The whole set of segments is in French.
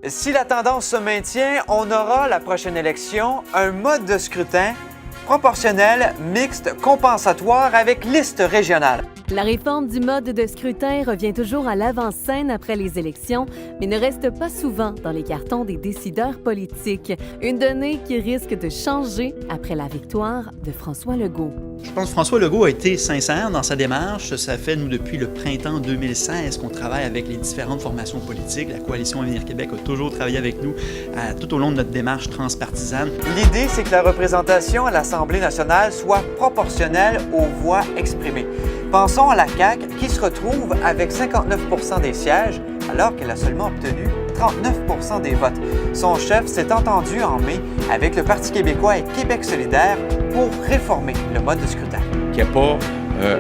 Si la tendance se maintient, on aura la prochaine élection un mode de scrutin proportionnel, mixte, compensatoire avec liste régionale. La réforme du mode de scrutin revient toujours à l'avant-scène après les élections, mais ne reste pas souvent dans les cartons des décideurs politiques. Une donnée qui risque de changer après la victoire de François Legault. Je pense que François Legault a été sincère dans sa démarche. Ça fait, nous, depuis le printemps 2016 qu'on travaille avec les différentes formations politiques. La Coalition Avenir Québec a toujours travaillé avec nous tout au long de notre démarche transpartisane. L'idée, c'est que la représentation à l'Assemblée nationale soit proportionnelle aux voix exprimées. Pensons à la CAQ qui se retrouve avec 59 % des sièges alors qu'elle a seulement obtenu 39 % des votes. Son chef s'est entendu en mai avec le Parti québécois et Québec solidaire pour réformer le mode de scrutin. Qu'il n'y ait pas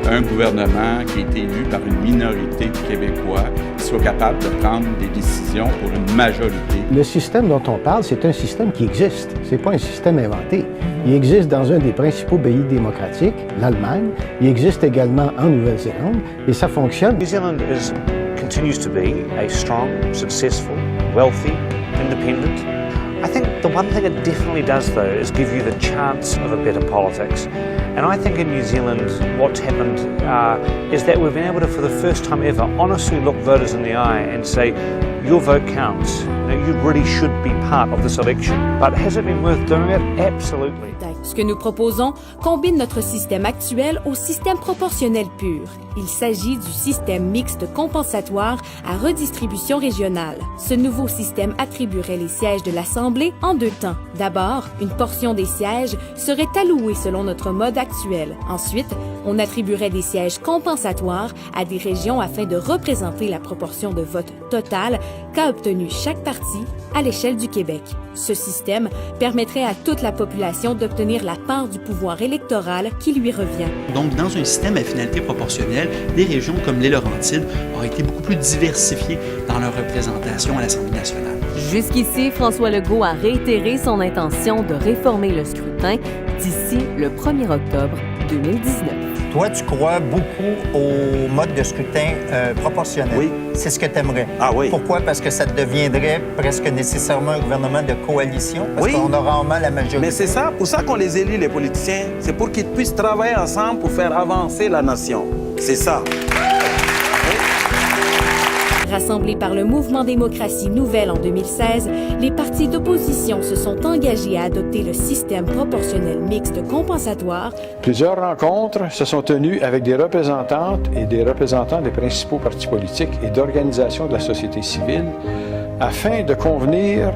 un gouvernement qui est élu par une minorité de Québécois qui soit capable de prendre des décisions pour une majorité. Le système dont on parle, c'est un système qui existe. Ce n'est pas un système inventé. Il existe dans un des principaux pays démocratiques, l'Allemagne. Il existe également en Nouvelle-Zélande et ça fonctionne. New Zealand continues to be a strong, successful, wealthy, independent. I think the one thing it definitely does, though, is give you the chance of a better politics. And I think in New Zealand, what's happened is that we've been able to, for the first time ever, honestly look voters in the eye and say, your vote counts. You really should be part of this election. But has it been worth doing it? Absolutely. Ce que nous proposons combine notre système actuel au système proportionnel pur. Il s'agit du système mixte compensatoire à redistribution régionale. Ce nouveau système attribuerait les sièges de l'Assemblée en 2 temps. D'abord, une portion des sièges serait allouée selon notre mode actuel. Ensuite, on attribuerait des sièges compensatoires à des régions afin de représenter la proportion de vote totale qu'a obtenu chaque parti à l'échelle du Québec. Ce système permettrait à toute la population d'obtenir la part du pouvoir électoral qui lui revient. Donc, dans un système à finalité proportionnelle, des régions comme les Laurentides auraient été beaucoup plus diversifiées dans leur représentation à l'Assemblée nationale. Jusqu'ici, François Legault a réitéré son intention de réformer le scrutin d'ici le 1er octobre 2019. Toi, tu crois beaucoup au mode de scrutin proportionnel. Oui. C'est ce que tu aimerais. Ah oui. Pourquoi? Parce que ça deviendrait presque nécessairement un gouvernement de coalition, parce Oui. qu'on aura rarement la majorité. Mais c'est ça, pour ça qu'on les élit, les politiciens. C'est pour qu'ils puissent travailler ensemble pour faire avancer la nation. C'est ça. Rassemblés par le mouvement Démocratie Nouvelle en 2016, les partis d'opposition se sont engagés à adopter le système proportionnel mixte compensatoire. Plusieurs rencontres se sont tenues avec des représentantes et des représentants des principaux partis politiques et d'organisations de la société civile afin de convenir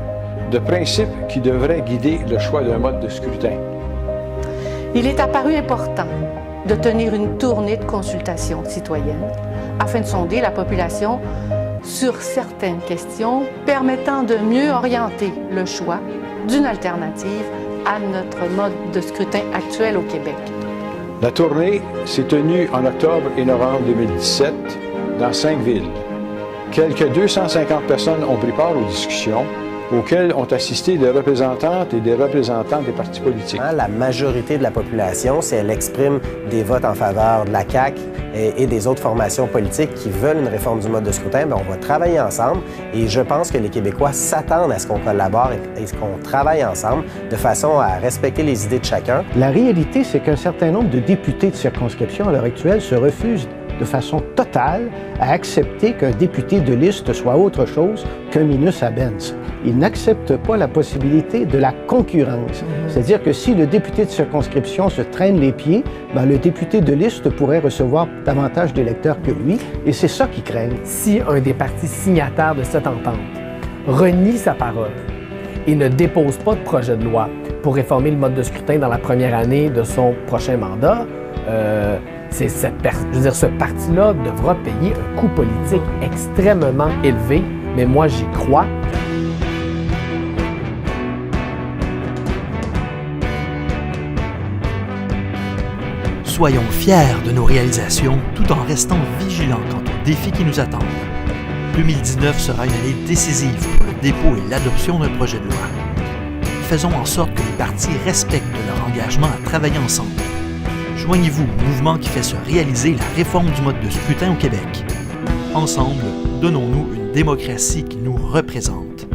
de principes qui devraient guider le choix d'un mode de scrutin. Il est apparu important de tenir une tournée de consultation citoyenne afin de sonder la population sur certaines questions permettant de mieux orienter le choix d'une alternative à notre mode de scrutin actuel au Québec. La tournée s'est tenue en octobre et novembre 2017 dans 5 villes. Quelques 250 personnes ont pris part aux discussions auxquelles ont assisté des représentantes et des représentants des partis politiques. La majorité de la population, si elle exprime des votes en faveur de la CAQ et des autres formations politiques qui veulent une réforme du mode de scrutin, bien, on va travailler ensemble et je pense que les Québécois s'attendent à ce qu'on collabore et qu'on travaille ensemble de façon à respecter les idées de chacun. La réalité, c'est qu'un certain nombre de députés de circonscription à l'heure actuelle se refusent de façon totale à accepter qu'un député de liste soit autre chose qu'un Minus à Benz. Ils n'acceptent pas la possibilité de la concurrence. C'est-à-dire que si le député de circonscription se traîne les pieds, bien, le député de liste pourrait recevoir davantage d'électeurs que lui, et c'est ça qu'ils craignent. Si un des partis signataires de cette entente renie sa parole et ne dépose pas de projet de loi pour réformer le mode de scrutin dans la première année de son prochain mandat, ce parti-là devra payer un coût politique extrêmement élevé, mais moi j'y crois. Soyons fiers de nos réalisations tout en restant vigilants quant aux défis qui nous attendent. 2019 sera une année décisive pour le dépôt et l'adoption d'un projet de loi. Faisons en sorte que les partis respectent leur engagement à travailler ensemble. Joignez-vous au mouvement qui fait se réaliser la réforme du mode de scrutin au Québec. Ensemble, donnons-nous une démocratie qui nous représente.